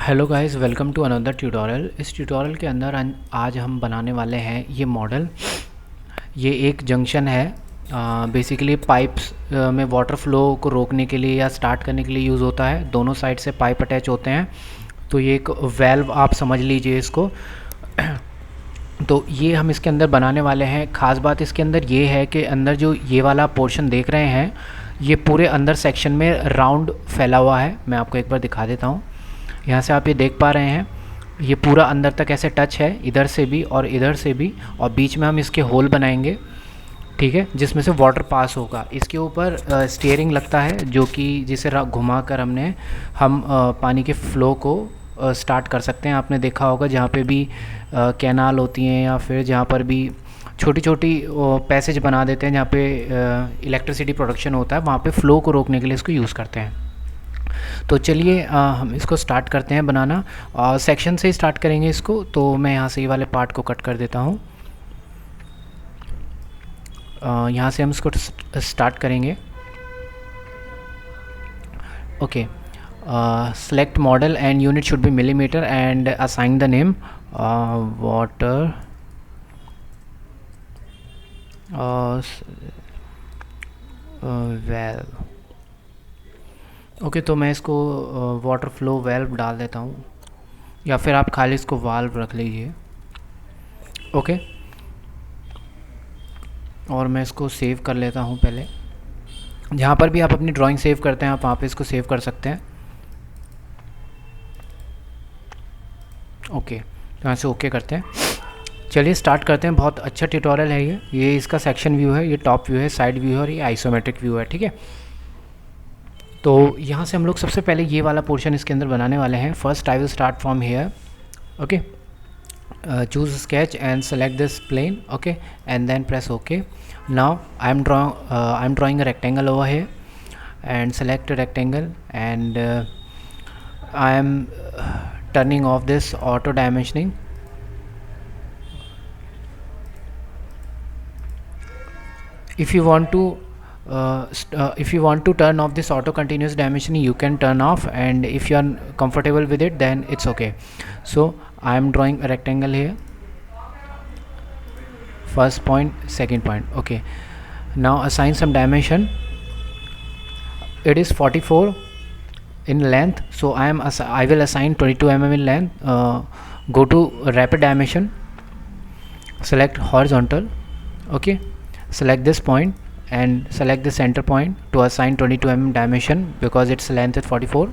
Hello guys, welcome to another tutorial. इस tutorial के अंदर आज हम बनाने वाले हैं ये मॉडल। ये एक जंक्शन है। बेसिकली पाइप्स में वाटर फ्लो को रोकने के लिए या स्टार्ट करने के लिए यूज़ होता है। दोनों साइड से पाइप अटैच होते हैं, तो ये एक वेल्व आप समझ लीजिए इसको। तो ये हम इसके अंदर बनाने वाले हैं। ख़ास बात इसके अंदर ये है कि अंदर जो ये वाला पोर्शन देख रहे हैं, ये पूरे अंदर सेक्शन में राउंड फैला हुआ है। मैं आपको एक बार दिखा देता हूँ। यहाँ से आप ये देख पा रहे हैं, ये पूरा अंदर तक ऐसे टच है, इधर से भी और इधर से भी, और बीच में हम इसके होल बनाएंगे, ठीक है, जिसमें से वाटर पास होगा। इसके ऊपर स्टीयरिंग लगता है, जो कि जिसे घुमा कर हम पानी के फ़्लो को स्टार्ट कर सकते हैं। आपने देखा होगा जहाँ पे भी कैनाल होती हैं या फिर जहाँ पर भी छोटी छोटी पैसेज बना देते हैं जहाँ पे इलेक्ट्रिसिटी प्रोडक्शन होता है, वहाँ पे फ़्लो को रोकने के लिए इसको यूज़ करते हैं। तो चलिए हम इसको स्टार्ट करते हैं बनाना, और सेक्शन से ही स्टार्ट करेंगे इसको। तो मैं यहाँ से ये वाले पार्ट को कट कर देता हूँ। यहाँ से हम इसको स्टार्ट करेंगे। Okay, select model and unit should be millimetre and assign the name water well. Okay, तो मैं इसको वाटर फ्लो वेल्व डाल देता हूँ, या फिर आप खाली इसको वाल्व रख लीजिए। ओके, और मैं इसको सेव कर लेता हूँ। पहले जहाँ पर भी आप अपनी ड्राइंग सेव करते हैं, आप वहाँ पे इसको सेव कर सकते हैं। ओके, तो यहाँ से ओके करते हैं। चलिए स्टार्ट करते हैं। बहुत अच्छा ट्यूटोरियल है ये इसका सेक्शन व्यू है, ये टॉप व्यू है, साइड व्यू है, और ये आइसोमेट्रिक व्यू है, ठीक है। तो यहाँ से हम लोग सबसे पहले ये वाला पोर्शन इसके अंदर बनाने वाले हैं। First I will start from here. Okay, choose sketch and select this plane, okay, and then press ok. Now I'm drawing a rectangle over here, and select a rectangle, and I am turning off this auto dimensioning. If you want to turn off this auto continuous dimensioning, you can turn off, and if you are comfortable with it, then it's okay. So I am drawing a rectangle here, first point, second point. Okay, now assign some dimension. It is 44 in length, so I will assign 22 mm in length. Go to rapid dimension, select horizontal. Okay, select this point and select the center point to assign 22 mm dimension, because its length is 44,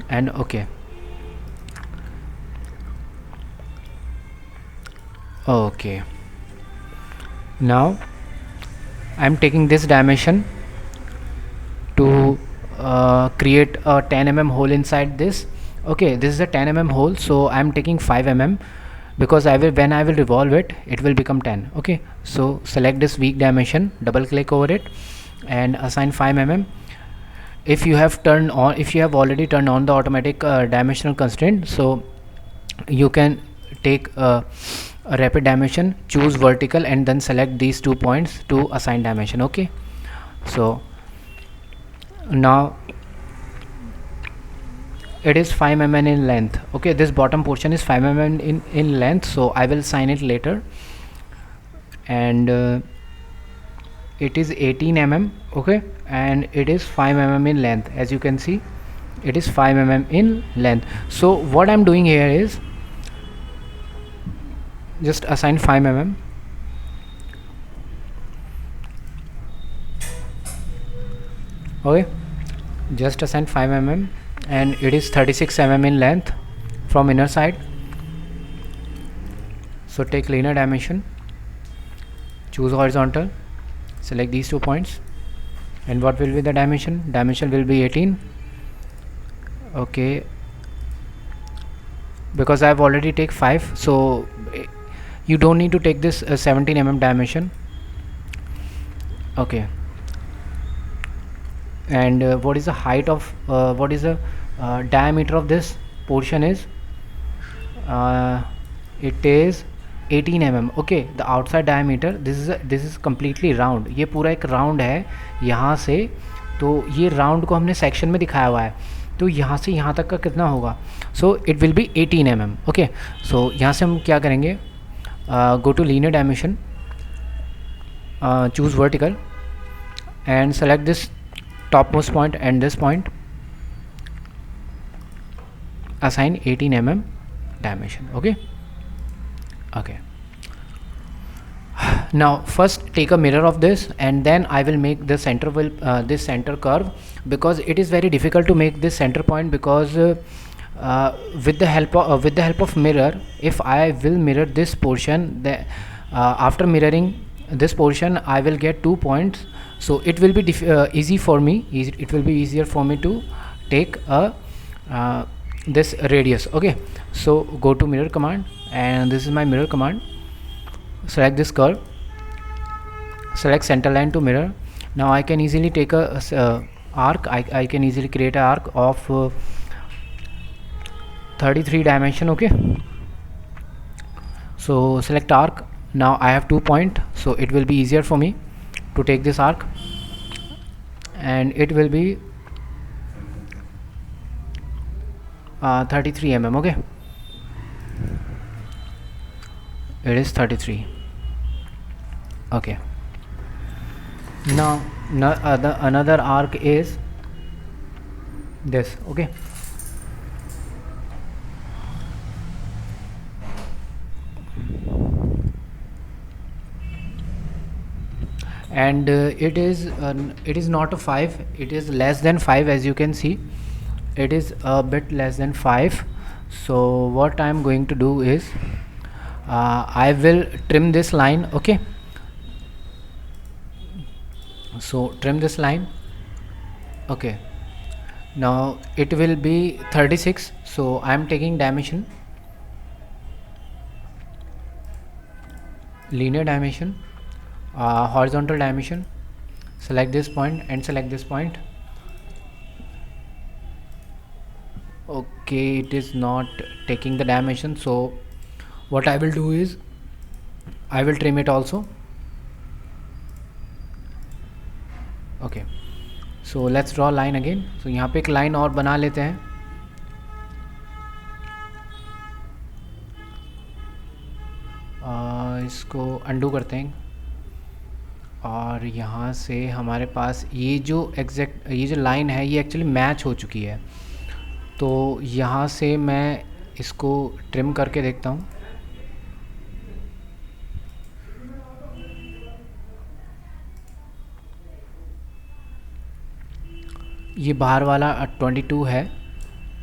and okay. Okay, now I am taking this dimension to create a 10 mm hole inside this. Okay, this is a 10 mm hole, so I am taking 5 mm, because when I will revolve it, it will become 10. Okay, so select this weak dimension, double click over it, and assign 5 mm. If you have already turned on the automatic dimensional constraint, so you can take a rapid dimension, choose vertical, and then select these 2 points to assign dimension. Okay, so now it is 5 mm in length. Okay, this bottom portion is 5 mm in length, so I will sign it later, and it is 18 mm. Okay, and it is 5 mm in length. As you can see, it is 5 mm in length. So what I'm doing here is just assign 5 mm. Okay, just assign 5 mm, and it is 36 mm in length from inner side. So take linear dimension, choose horizontal, select these 2 points, and what will be the dimension? Dimension will be 18. Okay, because I have already take 5, so you don't need to take this 17 mm dimension. Okay, and what is the height of what is the diameter of this portion is it is 18 mm. Okay, the outside diameter, this is completely round. ये पूरा एक round है यहाँ से, तो ये round को हमने सेक्शन में दिखाया हुआ है। तो यहाँ से यहाँ तक का कितना होगा, so it will be 18 mm। Okay, so यहाँ से हम क्या करेंगे, go to linear dimension, choose vertical and select this topmost point and this point, assign 18 mm dimension. Okay, now first take a mirror of this and then I will make the center this center curve, because it is very difficult to make this center point, because with the help of mirror, if I will mirror this portion, after mirroring this portion I will get 2 points, so it will be easy for me, it will be easier for me to take this radius. Okay, so go to mirror command, and this is my mirror command. Select this curve, select center line to mirror. Now I can easily take a arc. I can easily create an arc of 33 dimension. Okay, so select arc. Now I have 2 points, so it will be easier for me to take this arc, and it will be 33 mm. Okay, it is 33. Okay, now another arc is this. Okay, and it is not a 5, it is less than 5. As you can see, it is a bit less than 5. So what I am going to do is I will trim this line. Okay, so trim this line. Okay, now it will be 36, so I am taking dimension, linear dimension, horizontal dimension, select this point and select this point. Okay, it is not taking the dimension, so what I will do is I will trim it also. Okay, so let's draw line again. So यहाँ पे एक line और बना लेते हैं. इसको undo करते हैं, और यहाँ से हमारे पास ये जो लाइन है ये एक्चुअली मैच हो चुकी है, तो यहाँ से मैं इसको ट्रिम करके देखता हूँ. ये बाहर वाला 22 है,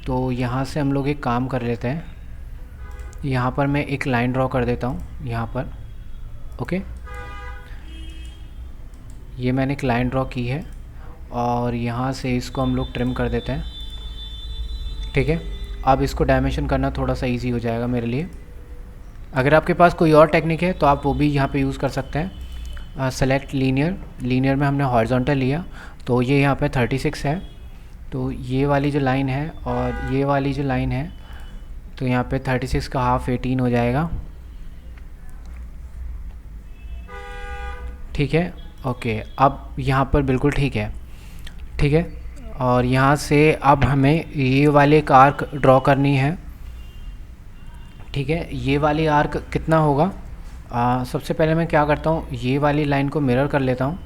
तो यहाँ से हम लोग एक काम कर लेते हैं. यहाँ पर मैं एक लाइन ड्रॉ कर देता हूँ यहाँ पर. ओके, ये मैंने एक लाइन ड्रॉ की है, और यहाँ से इसको हम लोग ट्रिम कर देते हैं. ठीक है, अब इसको डायमेंशन करना थोड़ा सा इजी हो जाएगा मेरे लिए. अगर आपके पास कोई और टेक्निक है तो आप वो भी यहाँ पे यूज़ कर सकते हैं. सेलेक्ट लीनियर में हमने हॉरिजॉन्टल लिया, तो ये यहाँ पे 36 है, तो ये वाली जो लाइन है और ये वाली जो लाइन है, तो यहाँ पे 36 का हाफ 18 हो जाएगा. ठीक है, ओके, अब यहाँ पर बिल्कुल ठीक है. ठीक है, और यहाँ से अब हमें ये वाले एक आर्क ड्रॉ करनी है. ठीक है, ये वाली आर्क कितना होगा, सबसे पहले मैं क्या करता हूँ, ये वाली लाइन को मिरर कर लेता हूँ.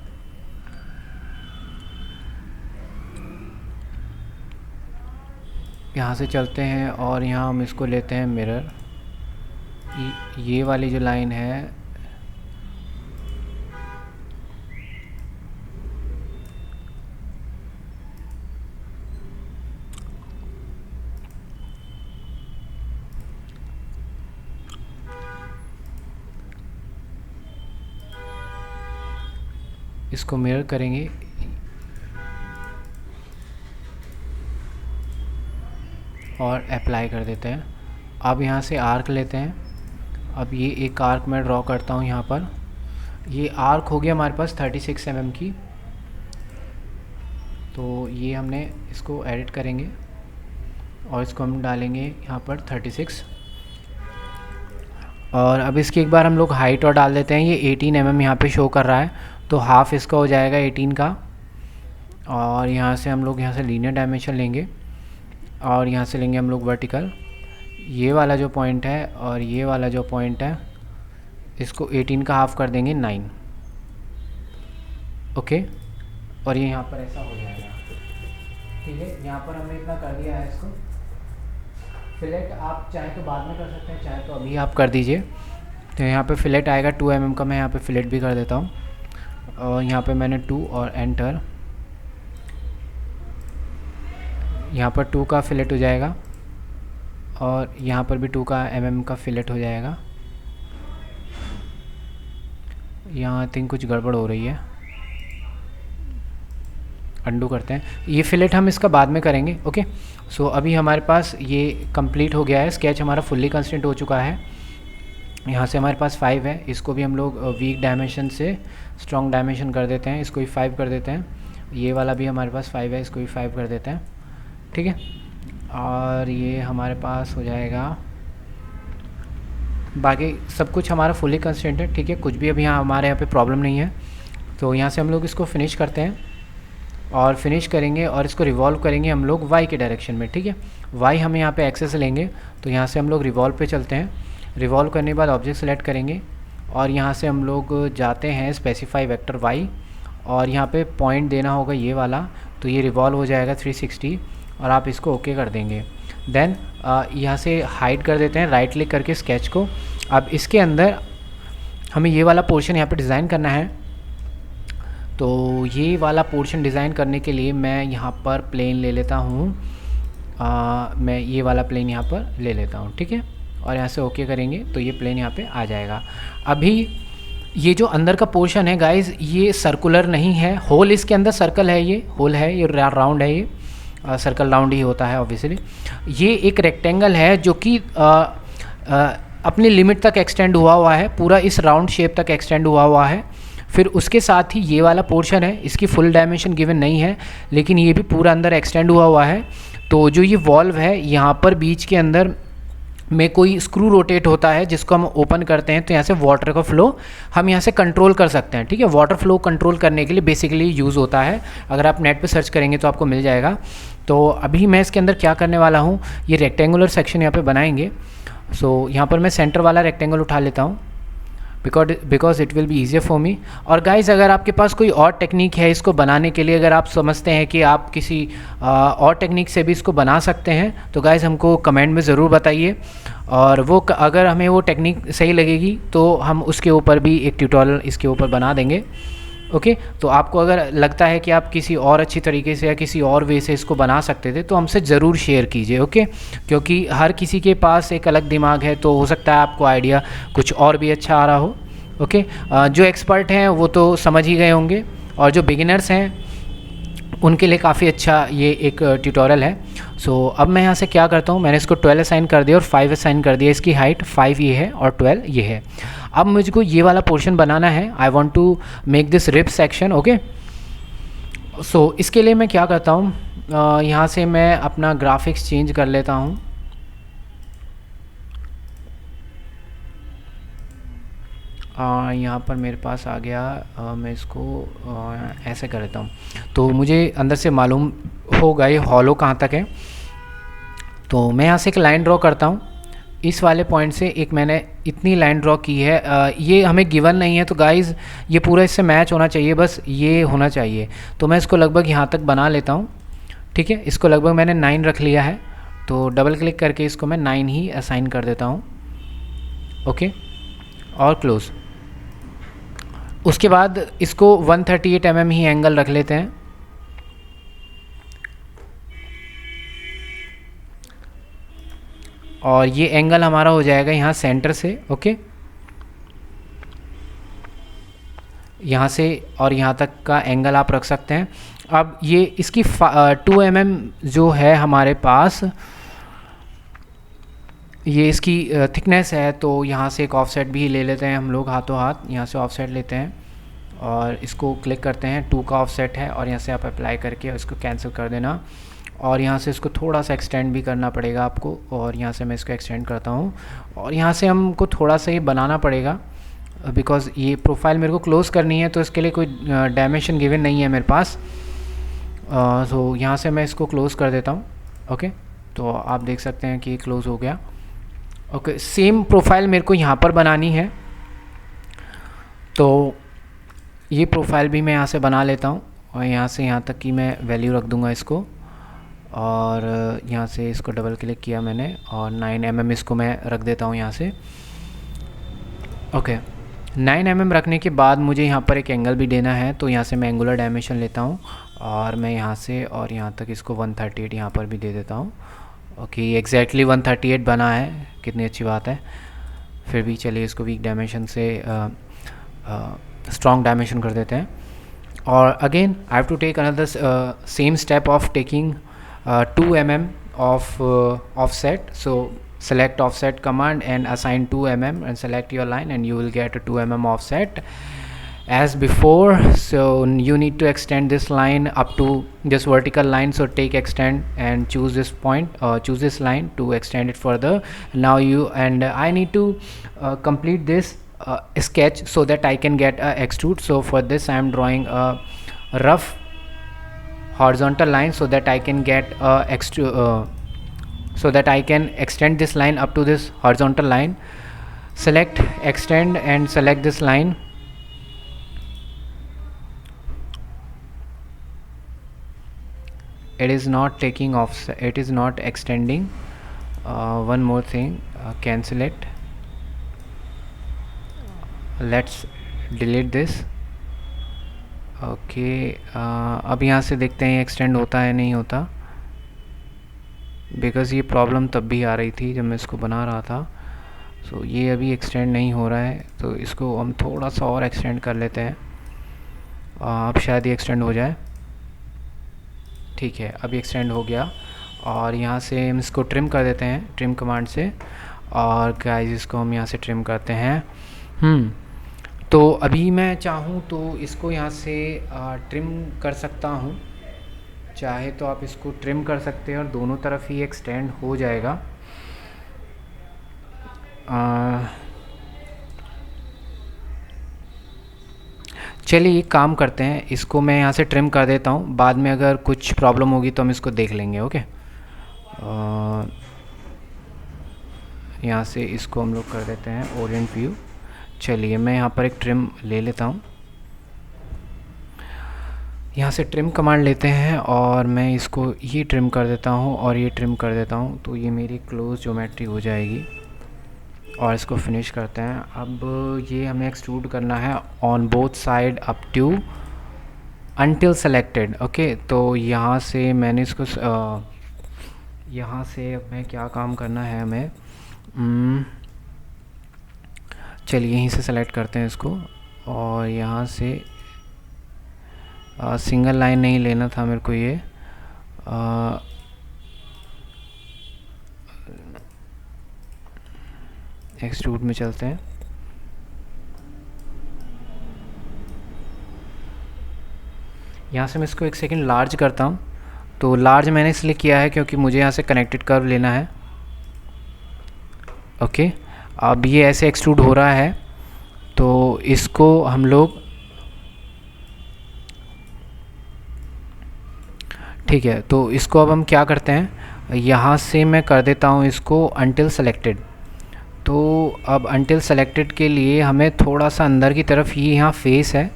यहाँ से चलते हैं और यहाँ हम इसको लेते हैं मिरर. ये वाली जो लाइन है, इसको मिरर करेंगे. और अप्लाई कर देते हैं. अब यहाँ से आर्क लेते हैं. अब ये एक आर्क मैं ड्रॉ करता हूँ यहाँ पर. ये आर्क हो गया हमारे पास 36 mm की, तो ये हमने इसको एडिट करेंगे और इसको हम डालेंगे यहाँ पर 36. और अब इसकी एक बार हम लोग हाइट और डाल देते हैं. ये 18 mm यहाँ पे शो कर रहा है, तो हाफ इसका हो जाएगा 18 का. और यहाँ से हम लोग यहाँ से लीनियर डायमेंशन लेंगे और यहाँ से लेंगे हम लोग वर्टिकल, ये वाला जो पॉइंट है और ये वाला जो पॉइंट है इसको 18 का हाफ कर देंगे 9। ओके, और ये यहाँ पर ऐसा हो जाएगा। ठीक है, यहाँ पर हमने इतना कर दिया है। इसको फिलेट आप चाहे तो बाद में कर सकते हैं, चाहे तो अभी आप कर दीजिए। तो यहाँ पे फिलेट आएगा 2 mm का, मैं यहाँ पे फिलेट भी कर देता हूँ। और यहाँ पे मैंने 2 और एंटर, यहाँ पर 2 का फिलेट हो जाएगा और यहाँ पर भी 2 का mm का फिलेट हो जाएगा। यहाँ आई थिंक कुछ गड़बड़ हो रही है, अंडू करते हैं। ये फिलेट हम इसका बाद में करेंगे। ओके, सो अभी हमारे पास ये कंप्लीट हो गया है, स्केच हमारा फुल्ली कंस्ट्रेंट हो चुका है। यहाँ से हमारे पास 5 है, इसको भी हम लोग वीक डायमेंशन से स्ट्रॉन्ग डायमेंशन कर देते हैं, इसको भी 5 कर देते हैं। ये वाला भी हमारे पास 5 है, इसको भी 5 कर देते हैं। ठीक है, और ये हमारे पास हो जाएगा, बाकी सब कुछ हमारा फुली कंस्ट्रेंट है। ठीक है, कुछ भी अभी यहाँ हमारे यहाँ पे प्रॉब्लम नहीं है। तो यहाँ से हम लोग इसको फिनिश करते हैं और फिनिश करेंगे और इसको रिवॉल्व करेंगे हम लोग वाई के डायरेक्शन में। ठीक है, वाई हम यहाँ पे एक्सेस लेंगे, तो यहाँ से हम लोग रिवॉल्व पे चलते हैं। रिवॉल्व करने के बाद ऑब्जेक्ट सेलेक्ट करेंगे और यहाँ से हम लोग जाते हैं स्पेसिफाई वेक्टर वाई, और यहाँ पे पॉइंट देना होगा ये वाला, तो ये रिवॉल्व हो जाएगा 360 और आप इसको ओके कर देंगे। देन यहाँ से हाइड कर देते हैं राइट क्लिक करके स्केच को। अब इसके अंदर हमें ये वाला पोर्शन यहाँ पे डिज़ाइन करना है, तो ये वाला पोर्शन डिज़ाइन करने के लिए मैं यहाँ पर प्लेन ले लेता हूँ। मैं ये वाला प्लेन यहाँ पर ले लेता हूँ। ठीक है, और यहाँ से ओके करेंगे तो ये प्लेन यहाँ पे आ जाएगा। अभी ये जो अंदर का पोर्शन है गाइस, ये सर्कुलर नहीं है, होल इसके अंदर सर्कल है, ये होल है, ये राउंड है, ये सर्कल राउंड ही होता है ऑब्वियसली। ये एक रेक्टेंगल है जो कि अपनी लिमिट तक एक्सटेंड हुआ है, पूरा इस राउंड शेप तक एक्सटेंड हुआ है। फिर उसके साथ ही ये वाला पोर्शन है, इसकी फुल डायमेंशन गिवन नहीं है, लेकिन ये भी पूरा अंदर एक्सटेंड हुआ है। तो जो ये वॉल्व है, यहाँ पर बीच के अंदर में कोई स्क्रू रोटेट होता है जिसको हम ओपन करते हैं, तो यहाँ से वाटर का फ्लो हम यहाँ से कंट्रोल कर सकते हैं। ठीक है, वाटर फ्लो कंट्रोल करने के लिए बेसिकली यूज़ होता है, अगर आप नेट पे सर्च करेंगे तो आपको मिल जाएगा। तो अभी मैं इसके अंदर क्या करने वाला हूँ, ये रेक्टेंगुलर सेक्शन यहाँ पे बनाएंगे। सो यहाँ पर मैं सेंटर वाला रेक्टेंगल उठा लेता हूँ because it will be easier for me. और गाइज, अगर आपके पास कोई और टेक्निक है इसको बनाने के लिए, अगर आप समझते हैं कि आप किसी और टेक्निक से भी इसको बना सकते हैं, तो गाइज हमको कमेंट में ज़रूर बताइए। और वो अगर हमें वो टेक्निक सही लगेगी तो हम उसके ऊपर भी एक ट्यूटोरियल इसके ऊपर बना देंगे। ओके, तो आपको अगर लगता है कि आप किसी और अच्छी तरीके से या किसी और वे से इसको बना सकते थे तो हमसे ज़रूर शेयर कीजिए। ओके, क्योंकि हर किसी के पास एक अलग दिमाग है, तो हो सकता है आपको आइडिया कुछ और भी अच्छा आ रहा हो। ओके, जो एक्सपर्ट हैं वो तो समझ ही गए होंगे, और जो बिगिनर्स हैं उनके लिए काफ़ी अच्छा ये एक ट्यूटोरियल है। सो अब मैं यहाँ से क्या करता हूँ, मैंने इसको 12 असाइन कर दिया और 5 असाइन कर दिया। इसकी हाइट 5 ये है और 12 ये है। अब मुझको ये वाला पोर्शन बनाना है, I want to make this rib section. Okay, so इसके लिए मैं क्या करता हूँ, यहाँ से मैं अपना ग्राफिक्स चेंज कर लेता हूँ। यहाँ पर मेरे पास आ गया, मैं इसको ऐसे कर देता हूँ, तो मुझे अंदर से मालूम होगा ये हॉलो कहाँ तक है। तो मैं यहाँ से एक लाइन ड्रॉ करता हूँ, इस वाले पॉइंट से एक मैंने इतनी लाइन ड्रॉ की है। ये हमें गिवन नहीं है, तो गाइज़ ये पूरा इससे मैच होना चाहिए, बस ये होना चाहिए। तो मैं इसको लगभग यहाँ तक बना लेता हूँ। ठीक है, इसको लगभग मैंने 9 रख लिया है, तो डबल क्लिक करके इसको मैं 9 ही असाइन कर देता हूँ। ओके, और क्लोज़। उसके बाद इसको 138 mm ही एंगल रख लेते हैं। और ये एंगल हमारा हो जाएगा यहाँ सेंटर से। ओके, यहाँ से और यहाँ तक का एंगल आप रख सकते हैं। अब ये इसकी 2 mm जो है हमारे पास, ये इसकी थिकनेस है, तो यहाँ से एक ऑफसेट भी ले लेते हैं हम लोग, हाथों हाथ यहाँ से ऑफसेट लेते हैं और इसको क्लिक करते हैं। 2 का ऑफसेट है और यहाँ से आप अप्लाई करके इसको कैंसिल कर देना, और यहाँ से इसको थोड़ा सा एक्सटेंड भी करना पड़ेगा आपको, और यहाँ से मैं इसको एक्सटेंड करता हूँ। और यहाँ से हमको थोड़ा सा ही बनाना पड़ेगा बिकॉज़ ये प्रोफाइल मेरे को क्लोज़ करनी है, तो इसके लिए कोई डायमेंशन गिवन नहीं है मेरे पास। सो यहाँ से मैं इसको क्लोज़ कर देता हूँ। ओके, तो आप देख सकते हैं कि ये क्लोज़ हो गया। ओके, सेम प्रोफाइल मेरे को यहाँ पर बनानी है, तो ये प्रोफाइल भी मैं यहाँ से बना लेता हूँ और यहाँ से यहाँ तक की मैं वैल्यू रख दूँगा इसको, और यहाँ से इसको डबल क्लिक किया मैंने और 9 mm इसको मैं रख देता हूँ यहाँ से। ओके, 9 mm रखने के बाद मुझे यहाँ पर एक एंगल भी देना है, तो यहाँ से मैं एंगुलर डायमेंशन लेता हूँ और मैं यहाँ से और यहाँ तक इसको 138 यहाँ पर भी दे देता हूँ। ओके, एग्जैक्टली 138 बना है, कितनी अच्छी बात है। फिर भी चलिए इसको वीक डायमेंशन से स्ट्रॉन्ग डायमेंशन कर देते हैं। और again I have to take another same step of taking 2 mm of offset. So select offset command and assign 2 mm and select your line and you will get a 2 mm offset as before. So you need to extend this line up to this vertical line, so take extend and choose this point, choose this line to extend it further. Now you and I need to complete this sketch so that I can get a extrude. So for this I am drawing a rough horizontal line so that I can get so that I can extend this line up to this horizontal line. Select extend and select this line. It is not taking off, it is not extending. One more thing, cancel it. Let's delete this. Okay, अब यहाँ से देखते हैं extend होता है नहीं होता, because ये प्रॉब्लम तब भी आ रही थी जब मैं इसको बना रहा था। सो ये अभी एक्सटेंड नहीं हो रहा है, तो इसको हम थोड़ा सा और एक्सटेंड कर लेते हैं। अब शायद ये एक्सटेंड हो जाए। ठीक है, अभी एक्सटेंड हो गया और यहाँ से हम इसको ट्रिम कर देते हैं ट्रिम कमांड से, और गाइस इसको हम यहाँ से ट्रिम करते हैं। तो अभी मैं चाहूँ तो इसको यहाँ से ट्रिम कर सकता हूँ, चाहे तो आप इसको ट्रिम कर सकते हैं और दोनों तरफ ही एक्सटेंड हो जाएगा। चलिए एक काम करते हैं, इसको मैं यहाँ से ट्रिम कर देता हूँ, बाद में अगर कुछ प्रॉब्लम होगी तो हम इसको देख लेंगे। ओके, यहाँ से इसको हम लोग कर देते हैं ओरिएंट व्यू। चलिए मैं यहाँ पर एक ट्रिम ले लेता हूँ, यहाँ से ट्रिम कमांड लेते हैं और मैं इसको ये ट्रिम कर देता हूँ और ये ट्रिम कर देता हूँ, तो ये मेरी क्लोज ज्योमेट्री हो जाएगी। और इसको फिनिश करते हैं। अब ये हमें एक्सट्रूड करना है on both side up to until selected. Okay, तो यहाँ से मैंने इसको यहाँ से अब मैं क्या काम करना है हमें, चलिए यहीं से सेलेक्ट करते हैं इसको, और यहाँ से सिंगल लाइन नहीं लेना था मेरे को, ये एक्सट्रूड में चलते हैं। यहाँ से मैं इसको एक सेकंड लार्ज करता हूँ। तो लार्ज मैंने इसलिए किया है क्योंकि मुझे यहाँ से कनेक्टेड कर्व लेना है। ओके, अब ये ऐसे एक्सट्रूड हो रहा है, तो इसको हम लोग, ठीक है, तो इसको अब हम क्या करते हैं, यहाँ से मैं कर देता हूँ इसको अनटिल सेलेक्टेड। तो अब अनटिल सेलेक्टेड के लिए हमें थोड़ा सा अंदर की तरफ, ये यहाँ फेस है,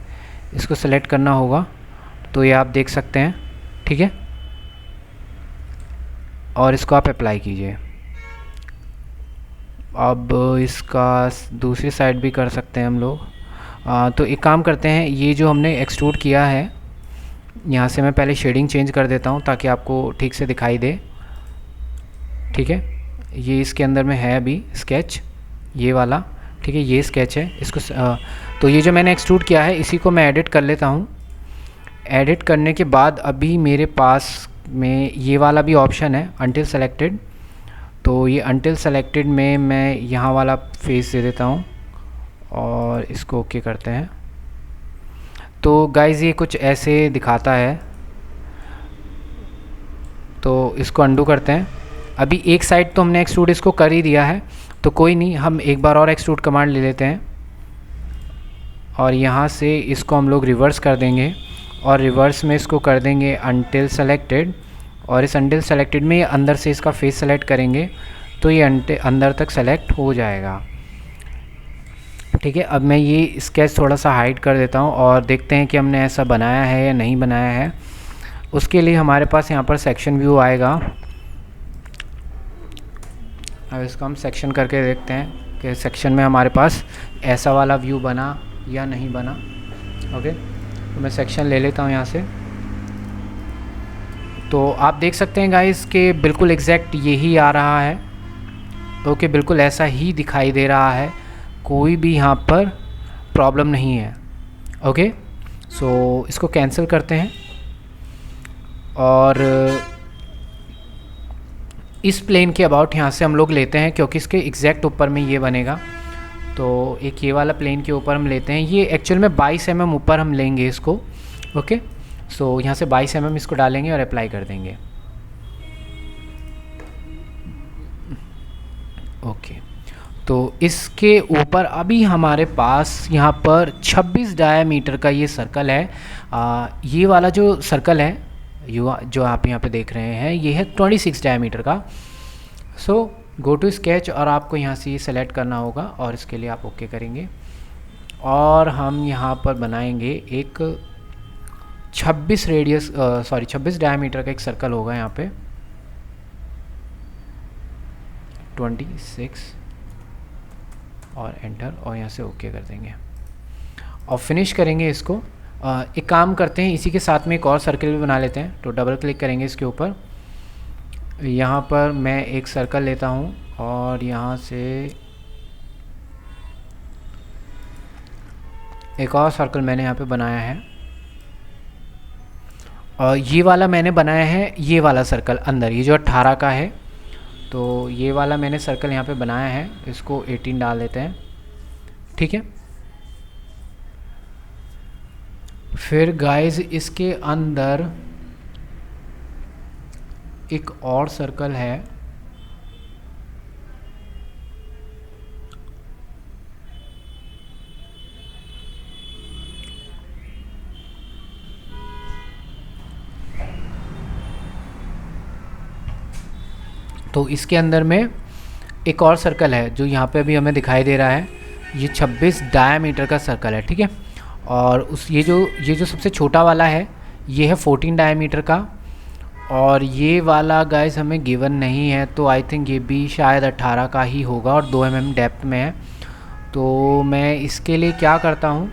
इसको सेलेक्ट करना होगा। तो ये आप देख सकते हैं, ठीक है, और इसको आप अप्लाई कीजिए। अब इसका दूसरी साइड भी कर सकते हैं हम लोग। तो एक काम करते हैं, ये जो हमने एक्सट्रूड किया है, यहाँ से मैं पहले शेडिंग चेंज कर देता हूँ ताकि आपको ठीक से दिखाई दे। ठीक है, ये इसके अंदर में है अभी स्केच, ये वाला, ठीक है, ये स्केच है। इसको तो ये जो मैंने एक्सट्रूड किया है इसी को मैं एडिट कर लेता हूँ। एडिट करने के बाद अभी मेरे पास में ये वाला भी ऑप्शन है अनटिल सेलेक्टेड। तो ये अनटिल सेलेक्टेड में मैं यहाँ वाला फेस दे देता हूँ और इसको ओके करते हैं। तो गाइज़ ये कुछ ऐसे दिखाता है, तो इसको अंडू करते हैं। अभी एक साइड तो हमने एक्सट्रूड इसको कर ही दिया है, तो कोई नहीं, हम एक बार और एक्सट्रूड कमांड ले लेते हैं और यहाँ से इसको हम लोग रिवर्स कर देंगे और रिवर्स में इसको कर देंगे अनटिल सेलेक्टेड और इस अंटिल सेलेक्टेड में अंदर से इसका फेस सेलेक्ट करेंगे तो ये अंदर तक सेलेक्ट हो जाएगा। ठीक है, अब मैं ये स्केच थोड़ा सा हाइड कर देता हूँ और देखते हैं कि हमने ऐसा बनाया है या नहीं बनाया है। उसके लिए हमारे पास यहाँ पर सेक्शन व्यू आएगा। अब इसको हम सेक्शन करके देखते हैं कि सेक्शन में हमारे पास ऐसा वाला व्यू बना या नहीं बना। ओके, तो मैं सेक्शन ले लेता हूँ यहाँ से। तो आप देख सकते हैं गाइस कि बिल्कुल एग्जैक्ट यही आ रहा है। ओके, बिल्कुल ऐसा ही दिखाई दे रहा है, कोई भी यहाँ पर प्रॉब्लम नहीं है। ओके, सो इसको कैंसिल करते हैं और इस प्लेन के अबाउट यहाँ से हम लोग लेते हैं क्योंकि इसके एग्जैक्ट ऊपर में ये बनेगा। तो एक ये वाला प्लेन के ऊपर हम लेते हैं, ये एक्चुअल में 22 mm ऊपर हम लेंगे इसको। ओके, सो यहाँ से 22 mm इसको डालेंगे और अप्लाई कर देंगे। ओके, तो इसके ऊपर अभी हमारे पास यहाँ पर 26 डायामीटर का ये सर्कल है। ये वाला जो सर्कल है जो आप यहाँ पे देख रहे हैं ये है 26 डायामीटर का। सो गो टू स्केच और आपको यहाँ से ये सेलेक्ट करना होगा और इसके लिए आप ओके करेंगे और हम यहाँ पर बनाएंगे एक 26 डायामीटर का एक सर्कल होगा यहाँ पे 26 और एंटर और यहाँ से ओके कर देंगे और फिनिश करेंगे इसको। एक काम करते हैं, इसी के साथ में एक और सर्कल भी बना लेते हैं। तो डबल क्लिक करेंगे इसके ऊपर, यहाँ पर मैं एक सर्कल लेता हूँ और यहाँ से एक और सर्कल मैंने यहाँ पे बनाया है और ये वाला मैंने बनाया है ये वाला सर्कल अंदर, ये जो 18 का है। तो ये वाला मैंने सर्कल यहाँ पे बनाया है, इसको 18 डाल देते हैं। ठीक है, फिर गाइस इसके अंदर एक और सर्कल है, तो इसके अंदर में एक और सर्कल है जो यहाँ पे अभी हमें दिखाई दे रहा है, ये 26 डायामीटर का सर्कल है। ठीक है, और ये जो सबसे छोटा वाला है ये है 14 डायामीटर का और ये वाला गाइस हमें गिवन नहीं है, तो आई थिंक ये भी शायद 18 का ही होगा और 2 mm डेप्थ में है। तो मैं इसके लिए क्या करता हूँ,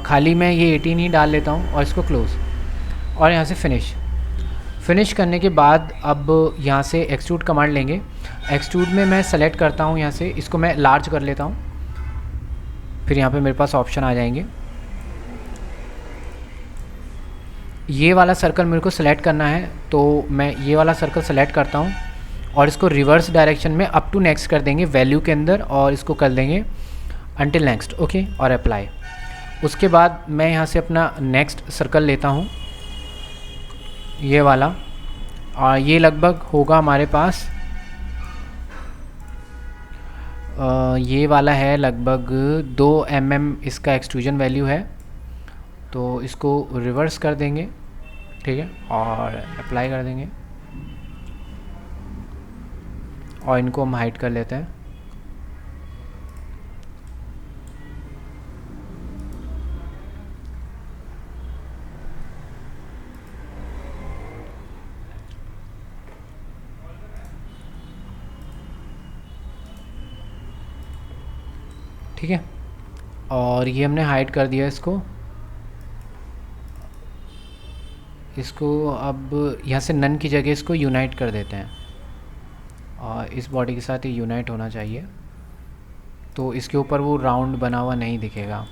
खाली मैं ये 18 ही डाल लेता हूँ और इसको क्लोज़ और यहाँ से फिनिश करने के बाद अब यहाँ से एक्सट्रूड कमांड लेंगे। एक्सट्रूड में मैं सेलेक्ट करता हूँ, यहाँ से इसको मैं लार्ज कर लेता हूँ, फिर यहाँ पे मेरे पास ऑप्शन आ जाएंगे। ये वाला सर्कल मेरे को सेलेक्ट करना है, तो मैं ये वाला सर्कल सेलेक्ट करता हूँ और इसको रिवर्स डायरेक्शन में अप टू नेक्स्ट कर देंगे वैल्यू के अंदर और इसको कर देंगे अंटिल नेक्स्ट। ओके, और अप्लाई। उसके बाद मैं यहाँ से अपना नेक्स्ट सर्कल लेता हूँ, ये वाला, और ये लगभग होगा हमारे पास ये वाला है लगभग 2 mm इसका एक्सट्रूजन वैल्यू है। तो इसको रिवर्स कर देंगे, ठीक है, और अप्लाई कर देंगे और इनको हम हाइड कर लेते हैं। ठीक है, और ये हमने हाइड कर दिया इसको अब यहाँ से नन की जगह इसको यूनाइट कर देते हैं और इस बॉडी के साथ ये यूनाइट होना चाहिए, तो इसके ऊपर वो राउंड बना हुआ नहीं दिखेगा।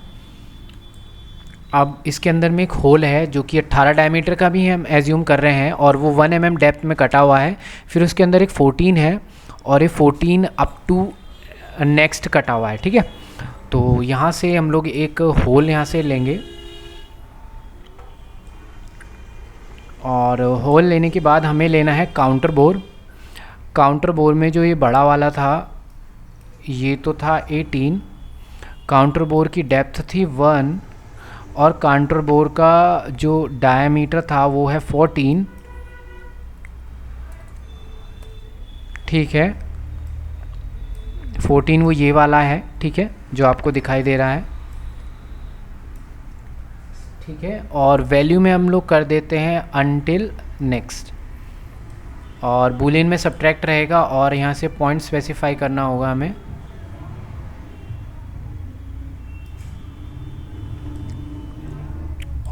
अब इसके अंदर में एक होल है जो कि 18 डायमीटर का भी हम एज्यूम कर रहे हैं और वो 1 mm डेप्थ में कटा हुआ है। फिर उसके अंदर एक 14 है और ये 14 अप टू नेक्स्ट कटा हुआ है। ठीक है, तो यहाँ से हम लोग एक होल यहाँ से लेंगे और होल लेने के बाद हमें लेना है काउंटर बोर। काउंटर बोर में जो ये बड़ा वाला था ये तो था 18, काउंटर बोर की डेप्थ थी 1 और काउंटर बोर का जो डायमीटर था वो है 14 ठीक है, 14 वो ये वाला है, ठीक है, जो आपको दिखाई दे रहा है, ठीक है। और वैल्यू में हम लोग कर देते हैं अनटिल नेक्स्ट, और बूलियन में सब्ट्रैक्ट रहेगा और यहाँ से पॉइंट स्पेसिफाई करना होगा हमें।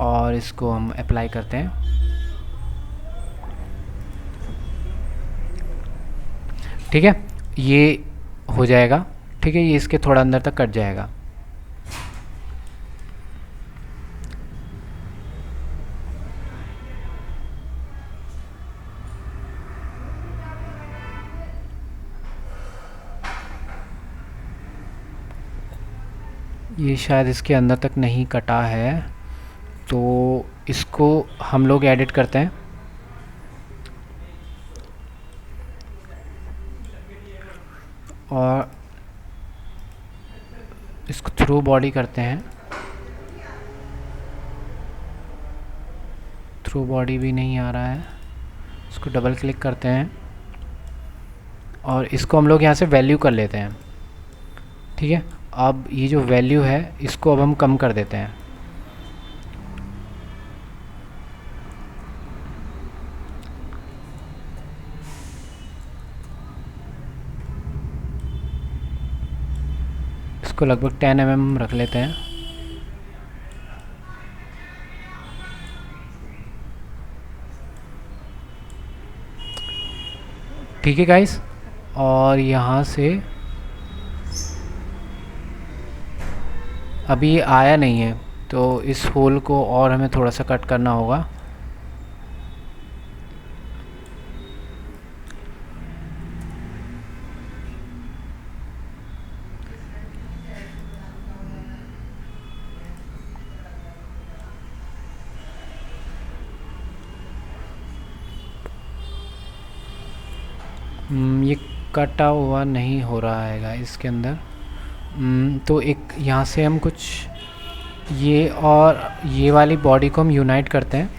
और इसको हम अप्लाई करते हैं, ठीक है, ये हो जाएगा, ठीक है, ये इसके थोड़ा अंदर तक कट जाएगा। ये शायद इसके अंदर तक नहीं कटा है, तो इसको हम लोग एडिट करते हैं और इसको थ्रू बॉडी करते हैं। थ्रू बॉडी भी नहीं आ रहा है, इसको डबल क्लिक करते हैं और इसको हम लोग यहाँ से वैल्यू कर लेते हैं, ठीक है। अब ये जो वैल्यू है इसको अब हम कम कर देते हैं, इसको लगभग 10 mm रख लेते हैं, ठीक है गाइस। और यहाँ से अभी ये आया नहीं है, तो इस होल को और हमें थोड़ा सा कट करना होगा। ये कटा हुआ नहीं हो रहा है इसके अंदर। तो एक यहाँ से हम कुछ ये और ये वाली बॉडी को हम यूनाइट करते हैं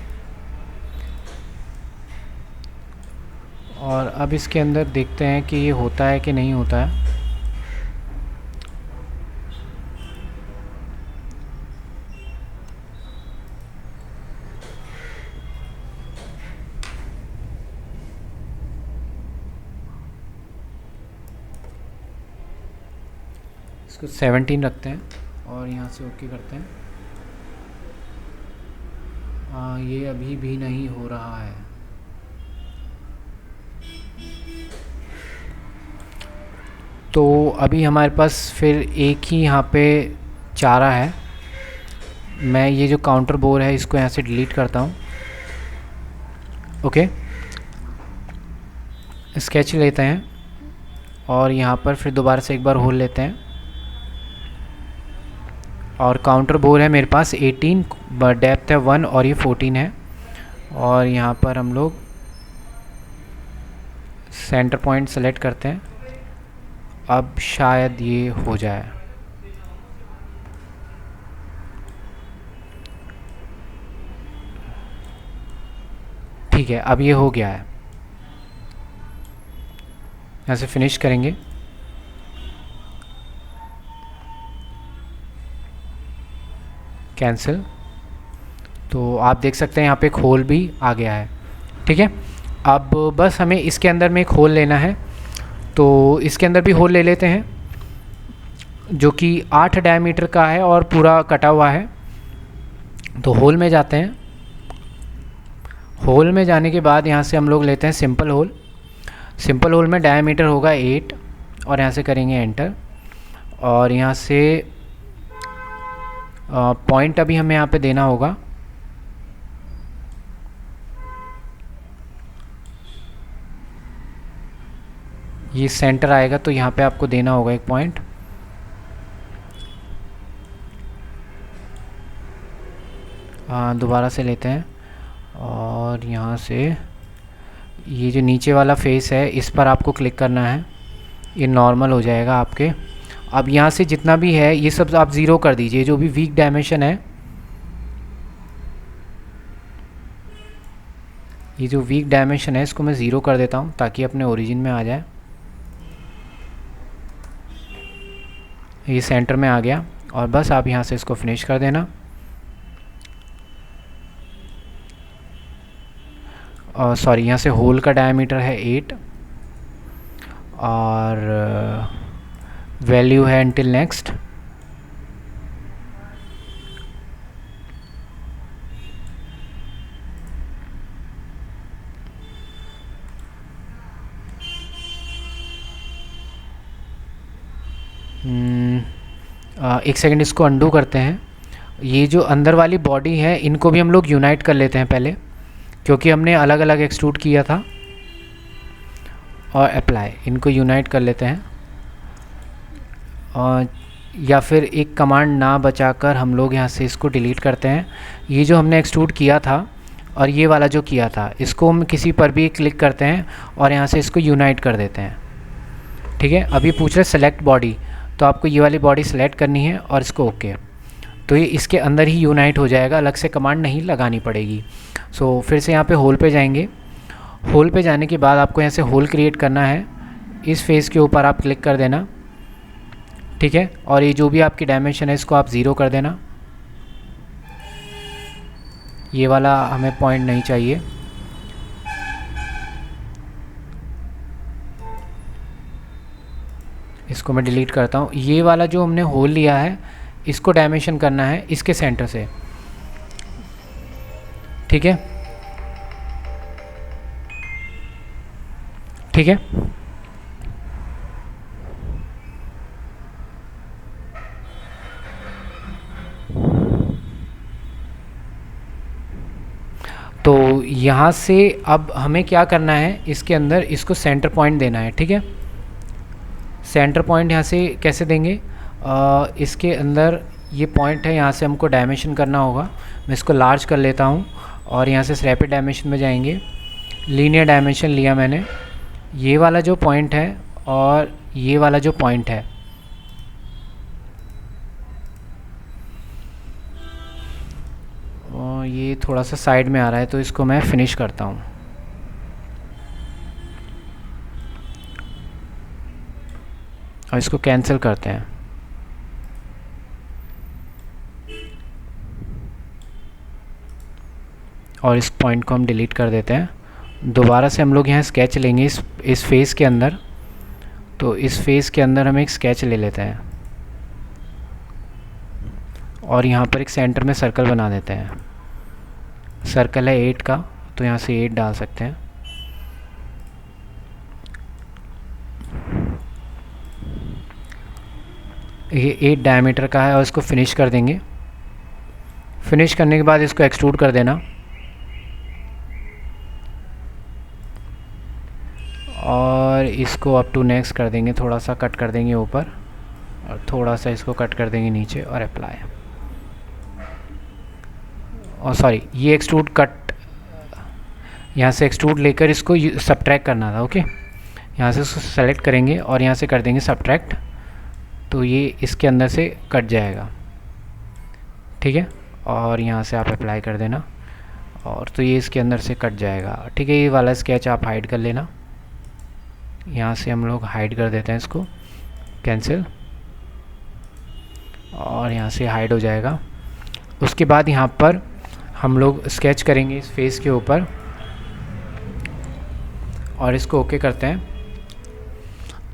और अब इसके अंदर देखते हैं कि ये होता है कि नहीं होता है। इसको 17 रखते हैं और यहाँ से ओके करते हैं। ये अभी भी नहीं हो रहा है। तो अभी हमारे पास फिर एक ही यहाँ पे चारा है। मैं ये जो काउंटर बोर है इसको यहाँ से डिलीट करता हूँ। ओके, स्केच लेते हैं और यहाँ पर फिर दोबारा से एक बार होल लेते हैं और काउंटर बोर है मेरे पास 18, डेप्थ है 1 और ये 14 है। और यहाँ पर हम लोग सेंटर पॉइंट सेलेक्ट करते हैं। अब शायद ये हो जाए। ठीक है, अब ये हो गया है। यहाँ से फिनिश करेंगे। कैंसिल। तो आप देख सकते हैं यहाँ पे एक होल भी आ गया है। ठीक है, अब बस हमें इसके अंदर में एक होल लेना है, तो इसके अंदर भी होल ले लेते हैं जो कि 8 डायमीटर का है और पूरा कटा हुआ है। तो होल में जाते हैं। होल में जाने के बाद यहाँ से हम लोग लेते हैं सिंपल होल। सिंपल होल में डायमीटर होगा 8 और यहाँ से करेंगे एंटर। और यहाँ से पॉइंट अभी हमें यहाँ पे देना होगा। ये सेंटर आएगा तो यहाँ पे आपको देना होगा एक पॉइंट। दोबारा से लेते हैं और यहाँ से ये जो नीचे वाला फेस है इस पर आपको क्लिक करना है। ये नॉर्मल हो जाएगा आपके। अब यहाँ से जितना भी है ये सब आप ज़ीरो कर दीजिए। जो भी वीक डायमेंशन है, ये जो वीक डायमेंशन है इसको मैं ज़ीरो कर देता हूँ ताकि अपने ओरिजिन में आ जाए। ये सेंटर में आ गया और बस आप यहाँ से इसको फिनिश कर देना। और सॉरी, यहाँ से होल का डायमीटर है 8 और वैल्यू है until नेक्स्ट। एक सेकंड, इसको अंडू करते हैं। ये जो अंदर वाली बॉडी है इनको भी हम लोग यूनाइट कर लेते हैं पहले, क्योंकि हमने अलग अलग एक्सट्रूड किया था। और अप्लाई, इनको यूनाइट कर लेते हैं। और या फिर एक कमांड ना बचाकर हम लोग यहाँ से इसको डिलीट करते हैं। ये जो हमने एक्सट्रूड किया था और ये वाला जो किया था, इसको हम किसी पर भी क्लिक करते हैं और यहाँ से इसको यूनाइट कर देते हैं। ठीक है, अभी पूछ रहे सेलेक्ट बॉडी, तो आपको ये वाली बॉडी सेलेक्ट करनी है और इसको ओके। तो ये इसके अंदर ही यूनाइट हो जाएगा, अलग से कमांड नहीं लगानी पड़ेगी। सो फिर से यहाँ पे होल पे जाएंगे। होल पे जाने के बाद आपको यहाँ से होल क्रिएट करना है। इस फेस के ऊपर आप क्लिक कर देना। ठीक है, और ये जो भी आपकी डायमेंशन है इसको आप 0 कर देना। ये वाला हमें पॉइंट नहीं चाहिए। इसको मैं डिलीट करता हूँ। ये वाला जो हमने होल लिया है इसको डायमेंशन करना है इसके सेंटर से। ठीक है, ठीक है। तो यहाँ से अब हमें क्या करना है, इसके अंदर इसको सेंटर पॉइंट देना है। ठीक है, सेंटर पॉइंट यहाँ से कैसे देंगे, इसके अंदर ये पॉइंट है, यहाँ से हमको डायमेंशन करना होगा। मैं इसको लार्ज कर लेता हूँ और यहाँ से रैपिड डायमेंशन में जाएंगे। लीनियर डायमेंशन लिया मैंने। ये वाला जो पॉइंट है और ये वाला जो पॉइंट है, और ये थोड़ा सा साइड में आ रहा है तो इसको मैं फिनिश करता हूँ। और इसको कैंसिल करते हैं। और इस पॉइंट को हम डिलीट कर देते हैं। दोबारा से हम लोग यहाँ स्केच लेंगे इस फेस के अंदर। तो इस फेस के अंदर हम एक स्केच ले लेते हैं और यहाँ पर एक सेंटर में सर्कल बना देते हैं। सर्कल है 8 का, तो यहाँ से 8 डाल सकते हैं। ये 8 डायमीटर का है और इसको फिनिश कर देंगे। फिनिश करने के बाद इसको एक्सट्रूड कर देना और इसको अप टू नेक्स्ट कर देंगे। थोड़ा सा कट कर देंगे ऊपर और थोड़ा सा इसको कट कर देंगे नीचे और अप्लाई। और सॉरी, ये एक्सट्रूड कट, यहाँ से एक्सट्रूड लेकर इसको सब्ट्रैक्ट करना था। ओके, यहाँ से इसको सेलेक्ट करेंगे और यहाँ से कर देंगे सब्ट्रैक्ट, तो ये इसके अंदर से कट जाएगा। ठीक है, और यहाँ से आप अप्लाई कर देना और तो ये इसके अंदर से कट जाएगा। ठीक है, ये वाला स्केच आप हाइड कर लेना। यहाँ से हम लोग हाइड कर देते हैं इसको, कैंसिल, और यहाँ से हाइड हो जाएगा। उसके बाद यहाँ पर हम लोग स्केच करेंगे इस फेस के ऊपर और इसको ओके करते हैं।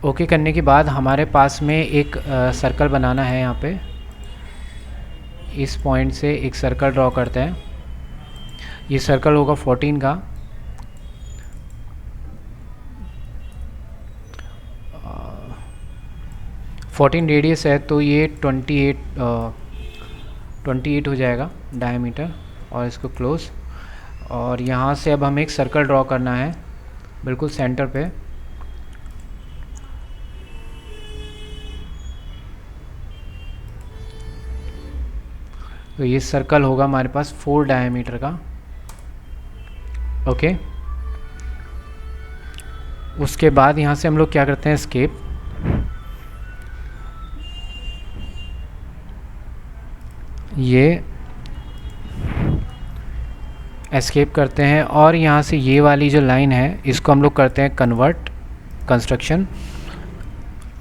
ओके करने के बाद हमारे पास में एक सर्कल बनाना है। यहाँ पे इस पॉइंट से एक सर्कल ड्रॉ करते हैं। ये सर्कल होगा 14 का। आ, 14 रेडियस है तो ये 28 हो जाएगा डायमीटर। और इसको क्लोज। और यहाँ से अब हमें एक सर्कल ड्रॉ करना है बिल्कुल सेंटर पे। तो ये सर्कल होगा हमारे पास 4 डायमीटर का। ओके, उसके बाद यहाँ से हम लोग क्या करते हैं, एस्केप। ये एस्केप करते हैं और यहाँ से ये वाली जो लाइन है इसको हम लोग करते हैं कन्वर्ट कंस्ट्रक्शन।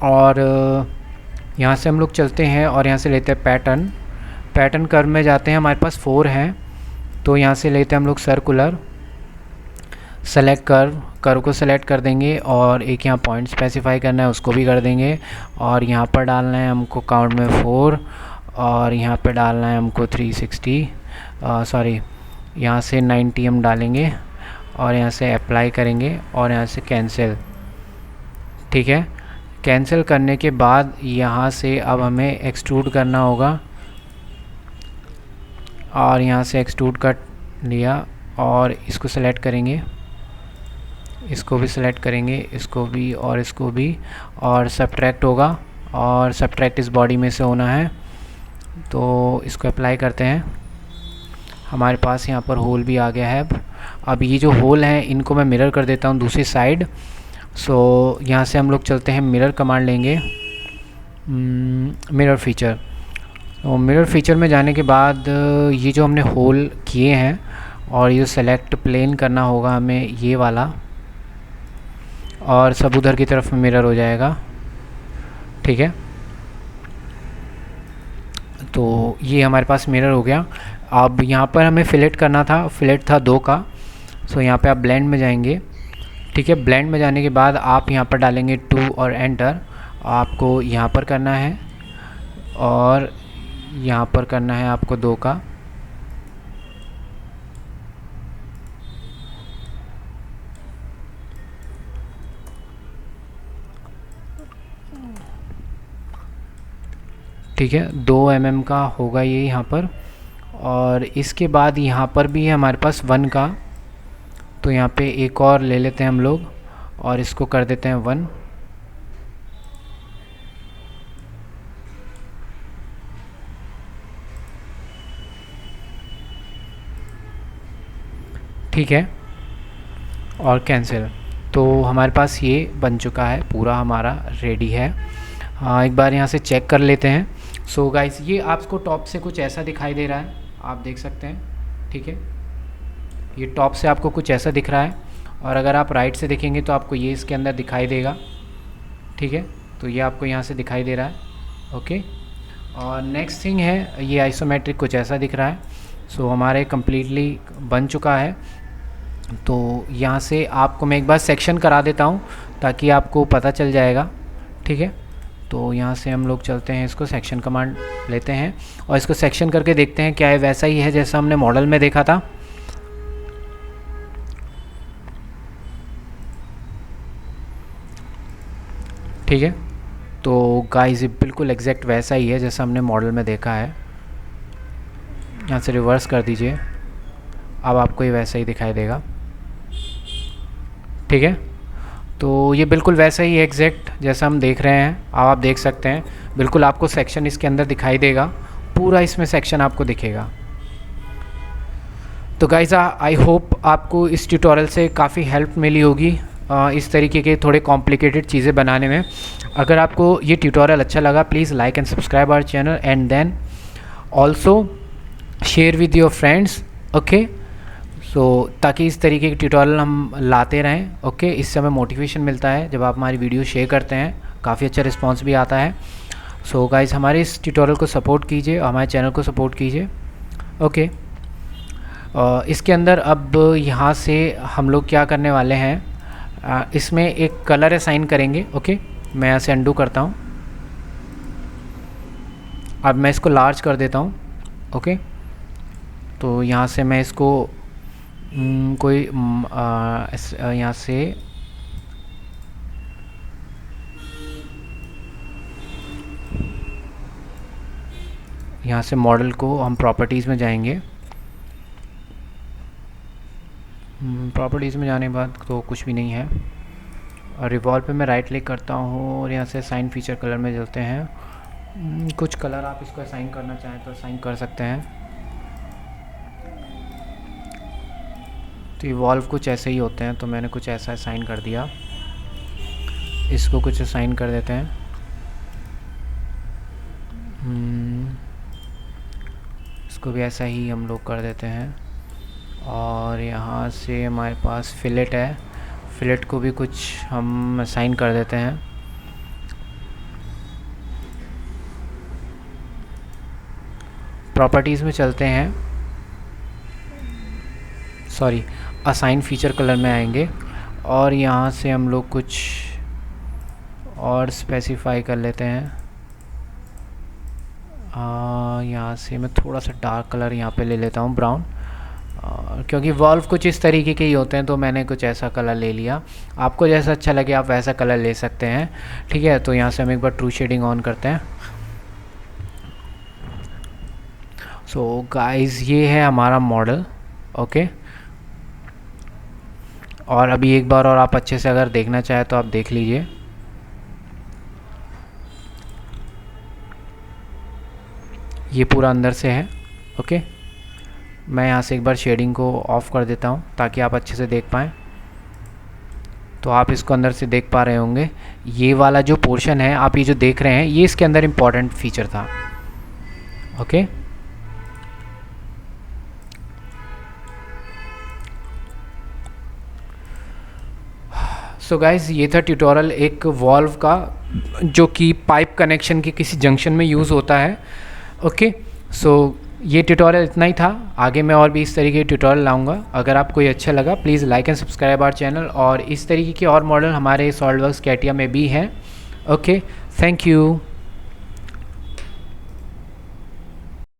और यहाँ से हम लोग चलते हैं और यहाँ से लेते हैं पैटर्न। पैटर्न कर्व में जाते हैं, हमारे पास 4 हैं, तो यहाँ से लेते हैं हम लोग सर्कुलर। सेलेक्ट कर्व को सेलेक्ट कर देंगे और एक यहाँ पॉइंट स्पेसिफाई करना है, उसको भी कर देंगे। और यहाँ पर डालना है हमको काउंट में 4 और यहाँ पे डालना है हमको 360 सॉरी यहाँ से 90 हम डालेंगे और यहाँ से अप्लाई करेंगे और यहाँ से कैंसिल। ठीक है, कैंसिल करने के बाद यहाँ से अब हमें एक्सट्रूड करना होगा और यहाँ से एक्सट्रूड कर लिया और इसको सेलेक्ट करेंगे, इसको भी सिलेक्ट करेंगे, इसको भी और इसको भी, और सब्ट्रैक्ट होगा और सब्ट्रैक्ट इस बॉडी में से होना है, तो इसको अप्लाई करते हैं। हमारे पास यहाँ पर होल भी आ गया है। अब ये जो होल हैं इनको मैं मिरर कर देता हूँ दूसरी साइड। सो यहाँ से हम लोग चलते हैं, मिरर कमांड लेंगे, मिरर फीचर। तो मिरर फीचर में जाने के बाद ये जो हमने होल किए हैं और ये सेलेक्ट प्लेन करना होगा हमें ये वाला, और सब उधर की तरफ मिरर हो जाएगा। ठीक है, तो ये हमारे पास मिरर हो गया। अब यहाँ पर हमें फिलेट करना था, फिलेट था 2 का। सो यहाँ पे आप ब्लेंड में जाएंगे। ठीक है, ब्लेंड में जाने के बाद आप यहाँ पर डालेंगे 2 और एंटर। आपको यहाँ पर करना है और यहाँ पर करना है आपको 2 का। ठीक है, 2 mm का होगा ये यहाँ पर। और इसके बाद यहाँ पर भी है हमारे पास 1 का, तो यहाँ पे एक और ले लेते हैं हम लोग और इसको कर देते हैं 1। ठीक है, और कैंसिल। तो हमारे पास ये बन चुका है, पूरा हमारा रेडी है। एक बार यहाँ से चेक कर लेते हैं। सो गाइस, ये आपको टॉप से कुछ ऐसा दिखाई दे रहा है, आप देख सकते हैं। ठीक है, ये टॉप से आपको कुछ ऐसा दिख रहा है और अगर आप राइट से देखेंगे तो आपको ये इसके अंदर दिखाई देगा। ठीक है, तो ये आपको यहाँ से दिखाई दे रहा है। ओके, और नेक्स्ट थिंग है, ये आइसोमेट्रिक कुछ ऐसा दिख रहा है। सो हमारे कम्प्लीटली बन चुका है। तो यहाँ से आपको मैं एक बार सेक्शन करा देता हूँ ताकि आपको पता चल जाएगा। ठीक है, तो यहाँ से हम लोग चलते हैं, इसको सेक्शन कमांड लेते हैं और इसको सेक्शन करके देखते हैं क्या है वैसा ही है जैसा हमने मॉडल में देखा था। ठीक है, तो गाइस ये बिल्कुल एग्जैक्ट वैसा ही है जैसा हमने मॉडल में देखा है। यहाँ से रिवर्स कर दीजिए, अब आपको ये वैसा ही दिखाई देगा। ठीक है, तो ये बिल्कुल वैसा ही एग्जैक्ट जैसा हम देख रहे हैं। अब आप देख सकते हैं बिल्कुल आपको सेक्शन इसके अंदर दिखाई देगा, पूरा इसमें सेक्शन आपको दिखेगा। तो गाइस आई होप आपको इस ट्यूटोरियल से काफ़ी हेल्प मिली होगी इस तरीके के थोड़े कॉम्प्लिकेटेड चीज़ें बनाने में। अगर आपको ये ट्यूटोरियल अच्छा लगा, please like and subscribe our channel and then also share with your friends. Okay, so ताकि इस तरीके के ट्यूटोरियल हम लाते रहें। ओके, इससे हमें मोटिवेशन मिलता है जब आप हमारी वीडियो शेयर करते हैं, काफ़ी अच्छा रिस्पांस भी आता है। सो गाइस, हमारे इस ट्यूटोरियल को सपोर्ट कीजिए और हमारे चैनल को सपोर्ट कीजिए। ओके, इसके अंदर अब यहाँ से हम लोग क्या करने वाले हैं, इसमें एक कलर असाइन करेंगे। ओके, मैं यहाँ से अंडू करता हूँ। अब मैं इसको लार्ज कर देता हूँ। ओके, तो यहाँ से मैं इसको कोई यहाँ से मॉडल को हम प्रॉपर्टीज़ में जाएंगे। प्रॉपर्टीज़ में जाने के बाद तो कुछ भी नहीं है, और रिवॉल्व पे मैं राइट क्लिक करता हूँ और यहाँ से असाइन फीचर कलर में चलते हैं। कुछ कलर आप इसको असाइन करना चाहें तो असाइन कर सकते हैं। तो इवॉल्व कुछ ऐसे ही होते हैं, तो मैंने कुछ ऐसा असाइन कर दिया। इसको कुछ असाइन कर देते हैं। इसको भी ऐसा ही हम लोग कर देते हैं। और यहाँ से हमारे पास फिलेट है, फिलेट को भी कुछ हम असाइन कर देते हैं। प्रॉपर्टीज़ में चलते हैं, सॉरी असाइन फीचर कलर में आएंगे और यहाँ से हम लोग कुछ और स्पेसिफाई कर लेते हैं। यहाँ से मैं थोड़ा सा डार्क कलर यहाँ पे ले लेता हूँ, ब्राउन, क्योंकि वॉल्व कुछ इस तरीके के ही होते हैं तो मैंने कुछ ऐसा कलर ले लिया। आपको जैसा अच्छा लगे आप वैसा कलर ले सकते हैं, ठीक है। तो यहाँ से हम एक बार ट्रू शेडिंग ऑन करते हैं। सो गाइस ये है हमारा मॉडल, ओके। और अभी एक बार और आप अच्छे से अगर देखना चाहें तो आप देख लीजिए। ये पूरा अंदर से है, ओके। मैं यहाँ से एक बार शेडिंग को ऑफ़ कर देता हूँ ताकि आप अच्छे से देख पाएँ। तो आप इसको अंदर से देख पा रहे होंगे। ये वाला जो पोर्शन है आप ये जो देख रहे हैं ये इसके अंदर इम्पॉर्टेंट फीचर था, ओके। सो गाइस ये था ट्यूटोरियल एक वॉल्व का जो कि पाइप कनेक्शन के किसी जंक्शन में यूज़ होता है, ओके। सो ये ट्यूटोरियल इतना ही था। आगे मैं और भी इस तरीके के ट्यूटोरियल लाऊंगा। अगर आपको ये अच्छा लगा please like and subscribe our channel. और इस तरीके के और मॉडल हमारे सॉलिडवर्क्स कैटिया में भी हैं, ओके। Thank you.